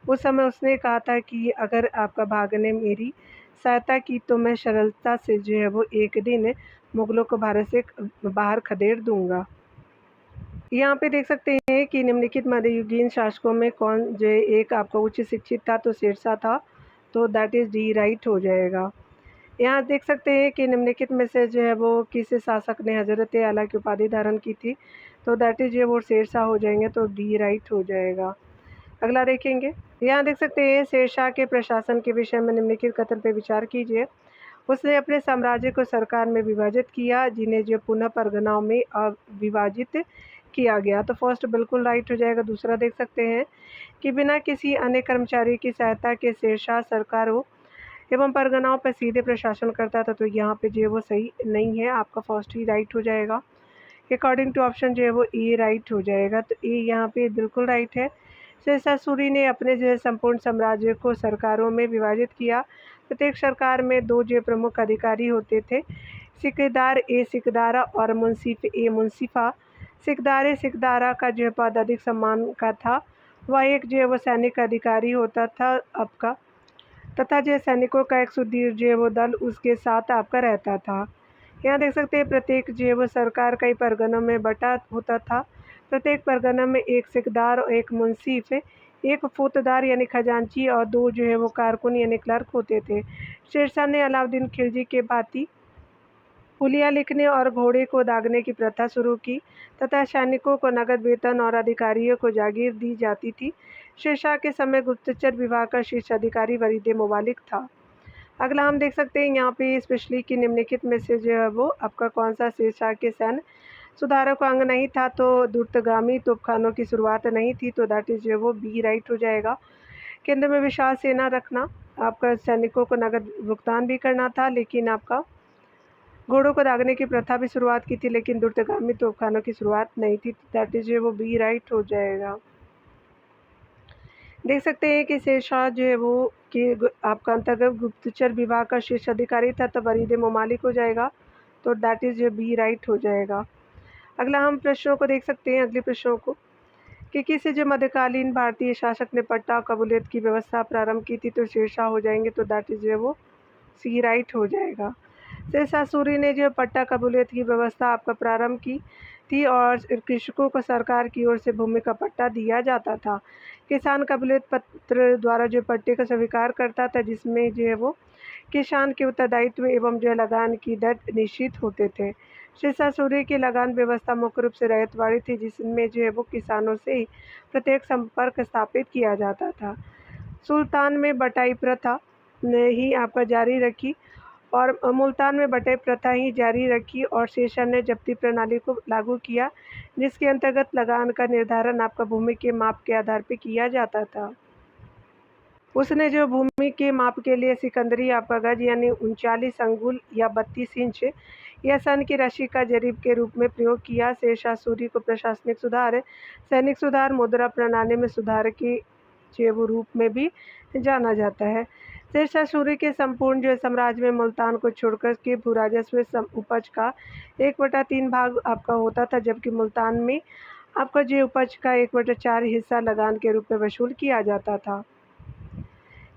उस समय उसने कहा था कि अगर आपका भागने मेरी सहायता की तो मैं सरलता से जो है वो एक दिन मुगलों को भारत से बाहर खदेड़ दूंगा। यहाँ पे देख सकते हैं कि निम्नलिखित मध्ययुगीन शासकों में कौन जो एक आपका उच्च शिक्षित था, तो शेरशाह था, तो दैट इज डी राइट हो जाएगा। यहाँ देख सकते हैं कि निम्नलिखित में से जो है वो किस शासक ने हजरत आला की उपाधि धारण की थी, तो दैट इज जो वो शेरशाह हो जाएंगे, तो डी राइट हो जाएगा। अगला देखेंगे, यहाँ देख सकते हैं शेरशाह के प्रशासन के विषय में निम्नलिखित कथन पर विचार कीजिए। उसने अपने साम्राज्य को सरकार में विभाजित किया, जिन्हें जो पुनः परगनाओं में विभाजित किया गया, तो फर्स्ट बिल्कुल राइट हो जाएगा। दूसरा देख सकते हैं कि बिना किसी अन्य कर्मचारी की सहायता के शेरशाह सरकारों एवं परगनाओं पर सीधे प्रशासन करता था, तो यहाँ पे जो है वो सही नहीं है, आपका फर्स्ट ही राइट हो जाएगा। अकॉर्डिंग टू ऑप्शन जो है वो ए राइट हो जाएगा, तो ए यहाँ पे बिल्कुल राइट है। शेरशाह सूरी ने अपने जो है संपूर्ण साम्राज्य को सरकारों में विभाजित किया। प्रत्येक सरकार में दो जो प्रमुख अधिकारी होते थे, सिकदार ए सिकदारा और मुंसिफ ए मुंसिफा। सिकदार सिकदारा का जो पद अधिक सम्मान का था, वह एक जो है वो सैनिक अधिकारी होता था आपका, तथा जो सैनिकों का एक सुदृढ़ जो है वो दल उसके साथ आपका रहता था। यहाँ देख सकते हैं प्रत्येक जो है वो सरकार कई परगनों में बटा होता था। प्रत्येक परगना में एक सिकदार और एक मुंसिफ, एक फौजदार यानी खजांची और दो जो है वो कारकुन यानी क्लर्क होते थे। शेरशाह ने अलाउद्दीन खिलजी के भांति हुलिया लिखने और घोड़े को दागने की प्रथा शुरू की तथा सैनिकों को नगद वेतन और अधिकारियों को जागीर दी जाती थी। शेरशाह के समय गुप्तचर विभाग का शीर्ष अधिकारी वरीद मुबालिक था। अगला हम देख सकते हैं यहाँ पे स्पेशली कि निम्नलिखित में से जो है वो आपका कौन सा शेरशाह के सैन्य सुधारों का अंग नहीं था, तो द्रुतगामी तोपखानों की शुरुआत नहीं थी, तो दैट इज जो है वो बी राइट हो जाएगा। केंद्र में विशाल सेना रखना। आपका सैनिकों को नकद भुगतान भी करना था, लेकिन आपका घोड़ों को दागने की प्रथा भी शुरुआत की थी, लेकिन द्रुतगामी तोपखानों की शुरुआत नहीं थी। दैट इज वो बी राइट हो जाएगा। देख सकते हैं कि शेरशाह जो है वो कि आपका अंतर्गत गुप्तचर विभाग का शीर्ष अधिकारी था, तो वरीद ममालिक हो जाएगा, तो दैट इज बी राइट हो जाएगा। अगला हम प्रश्नों को देख सकते हैं, अगले प्रश्नों को कि किसी जो मध्यकालीन भारतीय शासक ने पट्टा और कबूलियत की व्यवस्था प्रारंभ की थी, तो शेरशाह हो जाएंगे, तो दैट इज वो सी राइट हो जाएगा। शेरशाह सूरी ने जो पट्टा कबूलियत की व्यवस्था आपका प्रारंभ की थी और कृषकों को सरकार की ओर से भूमि का पट्टा दिया जाता था। किसान कबूलियत पत्र द्वारा जो पट्टे का स्वीकार करता था, जिसमें जो है वो किसान के उत्तरदायित्व एवं जो लगान की दर निश्चित होते थे। शेरशाह सूरी की लगान व्यवस्था मुख्य रूप से रैयतवाड़ी थी, जिसमें जो है वो किसानों से ही प्रत्येक संपर्क स्थापित किया जाता था। सुल्तान में बटाई प्रथा ने ही आपका जारी रखी और मुल्तान में बटाई प्रथा ही जारी रखी और शेरशाह ने जब्ती प्रणाली को लागू किया, जिसके अंतर्गत लगान का निर्धारण आपका भूमि के माप के आधार पर किया जाता था। उसने जो भूमि के माप के लिए सिकंदरी आपका गज यानी 39 अंगुल या 32 इंच या सन की राशि का जरीब के रूप में प्रयोग किया। शेरशाह सूरी को प्रशासनिक सुधार, सैनिक सुधार, मुद्रा प्रणाली में सुधार के जो रूप में भी जाना जाता है। शेरशाह सूरी के संपूर्ण जो साम्राज्य में मुल्तान को छोड़कर के भूराजस्व उपज का 1/3 भाग आपका होता था, जबकि मुल्तान में आपका जो उपज का 1/4 हिस्सा लगान के रूप में वसूल किया जाता था।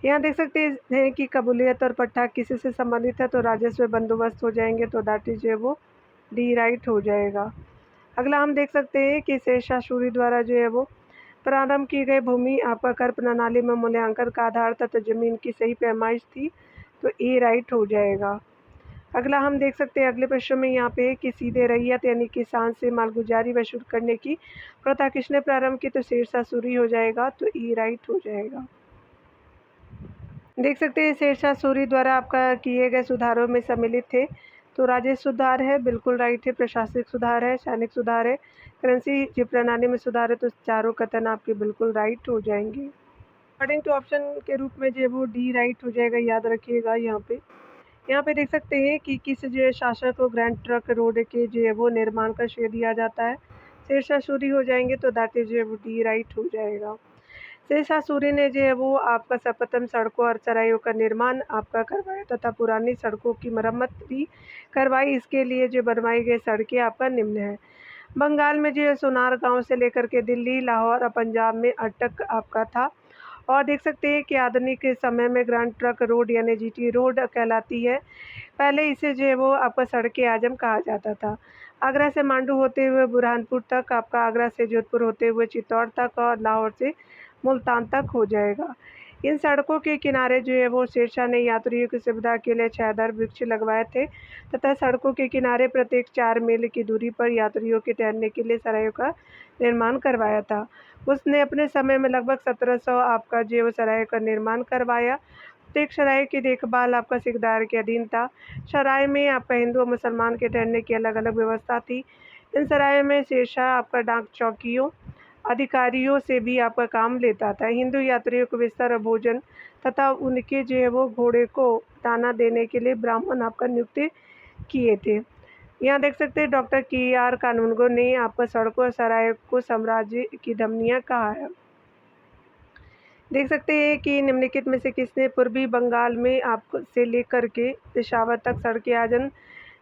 यहाँ देख सकते हैं कि कबूलियत और पट्टा किसी से संबंधित है, तो राजस्व बंदोबस्त हो जाएंगे, तो दैट इज वो डी राइट हो जाएगा। अगला हम देख सकते हैं कि शेरशाह सूरी द्वारा जो है वो प्रारंभ की गई भूमि आपका कर प्रणाली में मूल्यांकन का आधार था, तो जमीन की सही पैमाइश थी, तो ए राइट हो जाएगा। अगला हम देख सकते हैं अगले प्रश्न में यहाँ पे कि सीधे रैयत यानी किसान से मालगुजारी वसूल करने की प्रथा किसने प्रारंभ की, तो शेरशाह सूरी हो जाएगा, तो ई राइट हो जाएगा। देख सकते हैं शेरशाह सूरी द्वारा आपका किए गए सुधारों में सम्मिलित थे, तो राजस्व सुधार है, बिल्कुल राइट है, प्रशासनिक सुधार है, सैनिक सुधार है, करेंसी जी प्रणाली में सुधार है, तो चारों कथन आपके बिल्कुल राइट हो जाएंगे। अकॉर्डिंग टू ऑप्शन के रूप में जो वो डी राइट हो जाएगा, याद रखिएगा। यहाँ पे देख सकते हैं कि किस जो शासक को ग्रैंड ट्रंक रोड के जो है वो निर्माण का श्रेय दिया जाता है, शेरशाह सूरी हो जाएंगे, तो दैट इज वो डी राइट हो जाएगा। शेरशाह सूरी ने जो है वो आपका सर्वप्रथम सड़कों और चौराहों का निर्माण आपका करवाया तथा पुरानी सड़कों की मरम्मत भी करवाई। इसके लिए जो बनवाई गई सड़कें आपका निम्न है। बंगाल में जो है सोनार गांव से लेकर के दिल्ली, लाहौर और पंजाब में अटक आपका था। और देख सकते हैं कि आधुनिक समय में ग्रैंड ट्रंक रोड यानी जीटी रोड कहलाती है। पहले इसे जो है वो आपका सड़क आजम कहा जाता था। आगरा से मांडू होते हुए बुरहानपुर तक आपका, आगरा से जोधपुर होते हुए चित्तौड़ तक और लाहौर से मुल्तान तक हो जाएगा। इन सड़कों के किनारे जो है वो शेरशाह ने यात्रियों की सुविधा के लिए छायादार वृक्ष लगवाए थे तथा सड़कों के किनारे प्रत्येक 4 मील की दूरी पर यात्रियों के ठहरने के लिए सरायों का निर्माण करवाया था। उसने अपने समय में लगभग 1700 आपका जो सराय का निर्माण करवाया। प्रत्येक सराय की देखभाल आपका सिकदार के अधीन था। सराय में आपका हिंदू और मुसलमान के ठहरने की अलग अलग व्यवस्था थी। इन सराय में शेरशाह आपका डाक चौकियों अधिकारियों से भी आपका काम लेता था। हिंदू यात्रियों को बिस्तर और भोजन तथा उनके जो है वो घोड़े को दाना देने के लिए ब्राह्मण आपका नियुक्त किए थे। यहाँ देख सकते हैं डॉक्टर KR कानूनगो ने आपका सड़कों और सराय को साम्राज्य की धमनियाँ कहा है। देख सकते हैं कि निम्नलिखित में से किसने पूर्वी बंगाल में आपको से लेकर के पेशावर तक सड़क आजम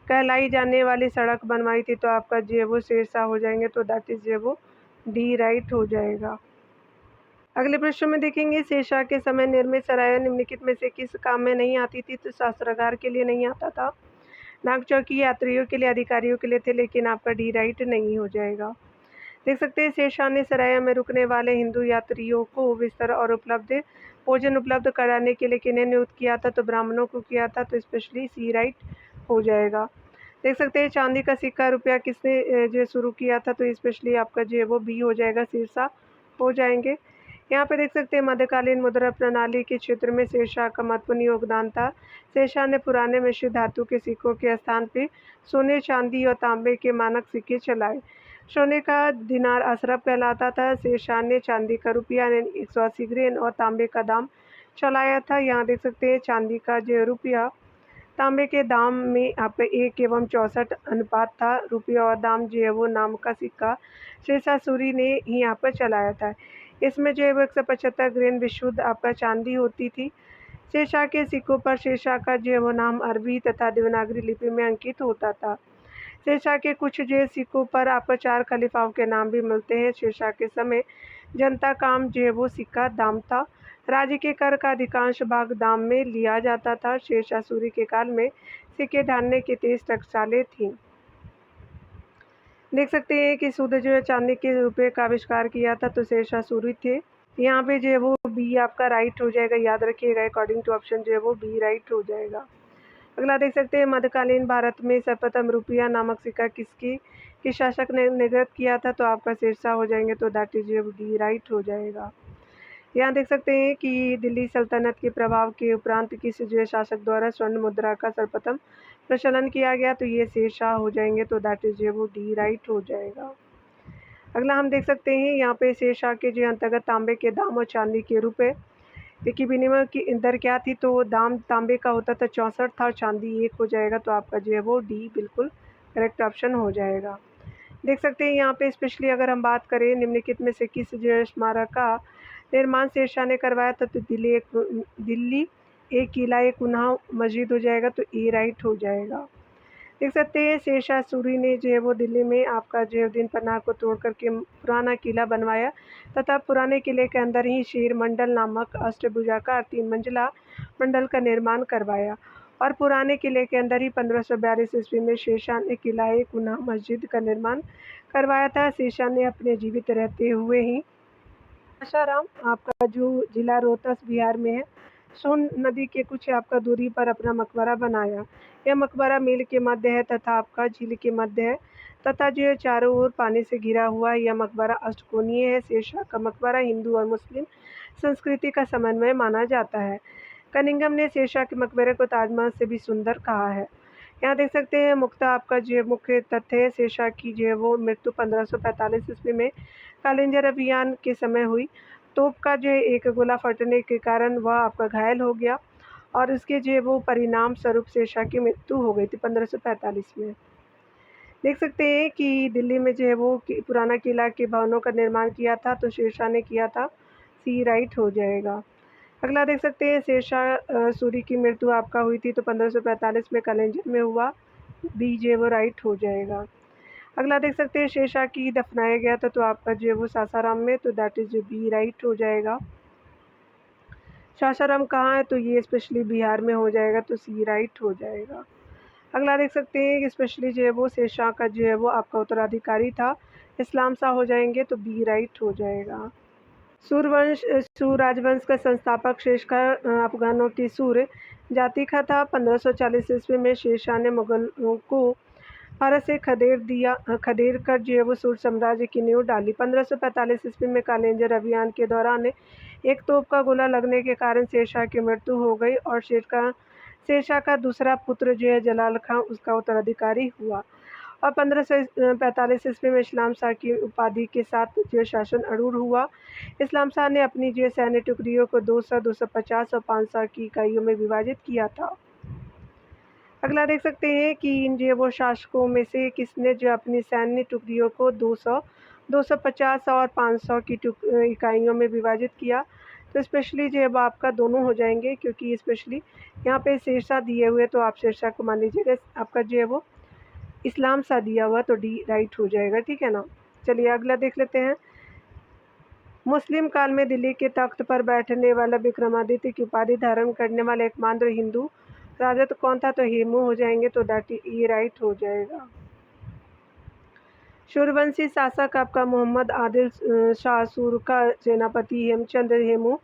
कहलाई जाने वाली सड़क बनवाई थी, तो आपका जो है वो शेरशाह हो जाएंगे, तो दैट इज जो वो डी राइट हो जाएगा। अगले प्रश्न में देखेंगे शेरशाह के समय निर्मित सराय निम्नलिखित में से किस काम में नहीं आती थी, तो शस्त्रागार के लिए नहीं आता था, नाग चौकी यात्रियों के लिए, अधिकारियों के लिए थे, लेकिन आपका डी राइट नहीं हो जाएगा। देख सकते हैं शेरशाह ने सराय में रुकने वाले हिंदू यात्रियों को बिस्तर और उपलब्ध भोजन उपलब्ध कराने के लिए किन्हें नियुक्त किया था, तो ब्राह्मणों को किया था, तो स्पेशली सी राइट हो जाएगा। देख सकते हैं चांदी का सिक्का रुपया किसने जो शुरू किया था, तो स्पेशली आपका जो है वो बी हो जाएगा, शेरशाह हो जाएंगे। यहाँ पे देख सकते हैं मध्यकालीन मुद्रा प्रणाली के क्षेत्र में शेरशाह का महत्वपूर्ण योगदान था। शेरशाह ने पुराने मिश्रित धातु के सिक्कों के स्थान पे सोने, चांदी और तांबे के मानक सिक्के चलाए। सोने का दिनार अशरफ कहलाता था। शेरशाह ने चांदी का रुपया 180 ग्रेन और तांबे का दाम चलाया था। यहाँ देख सकते हैं चांदी का जो रुपया तांबे के दाम में आपका 1:64 अनुपात था। रुपया और दाम जो है वो नाम का सिक्का शेरशाह सूरी ने ही यहाँ पर चलाया था। इसमें जो है वो 175 ग्रेन विशुद्ध आपका चांदी होती थी। शेरशाह के सिक्कों पर शेरशाह का जो है वो नाम अरबी तथा देवनागरी लिपि में अंकित होता था। शेरशाह के कुछ जो है सिक्कों पर आपको 4 खलीफाओं के नाम भी मिलते हैं। शेरशाह के समय जनता काम जो है वो सिक्का दाम था। राज्य के कर का अधिकांश भाग दाम में लिया जाता था। शेरशाह सूरी के काल में सिक्के ढालने की 23 टकसालें थीं। देख सकते हैं कि शुद्ध जो है चांदी के रुपये का आविष्कार किया था तो शेरशाह सूरी थे। यहाँ पे जो है वो बी आपका राइट हो जाएगा, याद रखिएगा। अकॉर्डिंग टू ऑप्शन जो है वो बी राइट हो जाएगा। अगला देख सकते हैं मध्यकालीन भारत में सर्वप्रथम रुपया नामक सिक्का किस शासक ने निर्गत किया था, तो आपका शेरशाह हो जाएंगे, तो दैट इज डी राइट हो जाएगा। यहाँ देख सकते हैं कि दिल्ली सल्तनत के प्रभाव के उपरांत किस जो है शासक द्वारा स्वर्ण मुद्रा का सर्वप्रथम प्रचलन किया गया, तो ये शेरशाह हो जाएंगे, तो दैट इज वो डी राइट हो जाएगा। अगला हम देख सकते हैं यहाँ पे शेरशाह के जो अंतर्गत तांबे के दाम और चांदी के रुपये की विनिमय की दर क्या थी, तो दाम तांबे का होता था 64 था और चांदी 1 हो जाएगा, तो आपका जो है वो डी बिल्कुल करेक्ट ऑप्शन हो जाएगा। देख सकते हैं यहाँ पे स्पेशली अगर हम बात करें निम्नलिखित में से किस जो है स्मारक का निर्माण शेरशाह ने करवाया था, तो दिल्ली एक किला एक उन्हा मस्जिद हो जाएगा, तो ए राइट हो जाएगा। देख सकते हैं शेरशाह सूरी ने जो है वो दिल्ली में आपका जो है दिन पनाह को तोड़ करके पुराना किला बनवाया तथा पुराने किले के अंदर ही शेर मंडल नामक अष्टभुजाकार 3 मंजिला मंडल का निर्माण करवाया और पुराने किले के अंदर ही 1542 ईस्वी में शेरशाह ने किला एक उन्हा मस्जिद का निर्माण करवाया था। शेरशाह ने अपने जीवित रहते हुए ही सासाराम आपका जो जिला रोहतास बिहार में है, सोन नदी के कुछ आपका दूरी पर अपना मकबरा बनाया। यह मकबरा मील के मध्य है तथा आपका झील के मध्य है तथा जो चारों ओर पानी से घिरा हुआ है। यह मकबरा अष्टकोणीय है। शेरशाह का मकबरा हिंदू और मुस्लिम संस्कृति का समन्वय माना जाता है। कनिंघम ने शेरशाह के मकबरे को ताजमहल से भी सुंदर कहा है। यहाँ देख सकते हैं आपका जो मुख्य तथ्य है, शेरशाह की जो है वो मृत्यु 1545 ईस्वी में कालिंजर अभियान के समय हुई। तोप का जो है एक गोला फटने के कारण वह आपका घायल हो गया और उसके जो है वो परिणाम स्वरूप शेरशाह की मृत्यु हो गई थी 1545 में। देख सकते हैं कि दिल्ली में जो है वो पुराना किला के भवनों का निर्माण किया था, तो शेरशाह ने किया था, सी राइट हो जाएगा। अगला देख सकते हैं शेरशाह सूरी की मृत्यु आपका हुई थी तो 1545 में कालिंजर में हुआ, बी जो है वो राइट हो जाएगा। अगला देख सकते हैं शेरशाह की दफनाया गया था, तो आपका जो है वो सासाराम में, तो दैट इज बी राइट हो जाएगा। सासाराम कहाँ है, तो ये स्पेशली बिहार में हो जाएगा, तो सी राइट हो जाएगा। अगला देख सकते हैं कि स्पेशली जो है वो शेरशाह का जो है वो आपका उत्तराधिकारी था, इस्लाम शाह हो जाएंगे, तो बी राइट हो जाएगा। सूर राजवंश का संस्थापक शेरशाह अफगानों की सूर जाति का था। 1540 ईस्वी में शेरशाह ने मुगलों को भारत से खदेड़ कर जो है वो सूर साम्राज्य की नींव डाली। 1545 ईस्वी में कालिंजर अभियान के दौरान एक तोप का गोला लगने के कारण शेरशाह की मृत्यु हो गई और शेरशाह का दूसरा पुत्र जो है जलाल खां उसका उत्तराधिकारी हुआ और 1545 ईस्वी में इस्लाम शाह की उपाधि के साथ जो शासन अरूढ़ हुआ। इस्लाम शाह ने अपनी जो सैन्य टुकड़ियों को 200, 250 और 500 की इकाइयों में विभाजित किया था। अगला देख सकते हैं कि इन जो वो शासकों में से किसने जो अपनी सैन्य टुकड़ियों को 200, 250 और 500 की इकाइयों में विभाजित किया, तो स्पेशली जो है आपका दोनों हो जाएंगे क्योंकि स्पेशली यहाँ पे शेरशाह दिए हुए, तो आप शेरशाह को मान लीजिएगा। आपका जो है वो इस्लाम शाह दिया हुआ, तो डी राइट हो जाएगा, ठीक है ना। चलिए अगला देख लेते हैं। मुस्लिम काल में दिल्ली के तख्त पर बैठने वाला विक्रमादित्य की उपाधि धारण करने वाला एकमात्र हिंदू राजा तो कौन था, तो हेमू हो जाएंगे, तो दैट ई राइट हो जाएगा। सूर्यवंशी शासक आपका मोहम्मद आदिल शाह सूर का सेनापति हेमचंद्र हेमू,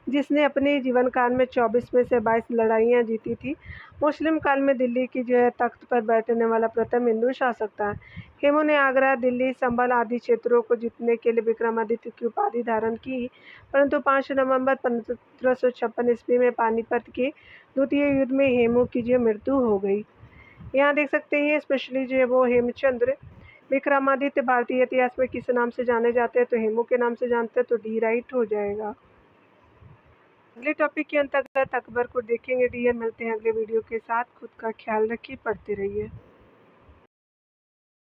जिसने अपने जीवन काल में 24 में से 22 लड़ाइयाँ जीती थी। मुस्लिम काल में दिल्ली की जो है तख्त पर बैठने वाला प्रथम हिंदू शासक था। हेमू ने आगरा, दिल्ली, संभल आदि क्षेत्रों को जीतने के लिए विक्रमादित्य की उपाधि धारण की, परंतु 5 नवंबर 1556 ईस्वी में पानीपत के द्वितीय युद्ध में हेमू की जो मृत्यु हो गई। यहाँ देख सकते हैं स्पेशली जो है वो हेमचंद्र विक्रमादित्य भारतीय इतिहास में किस नाम से जाने जाते हैं, तो हेमू के नाम से जानते हैं, तो डी राइट हो जाएगा। अगले टॉपिक के अंतर्गत अकबर को देखेंगे डियर। मिलते हैं अगले वीडियो के साथ। खुद का ख्याल रखिए, पढ़ते रहिए।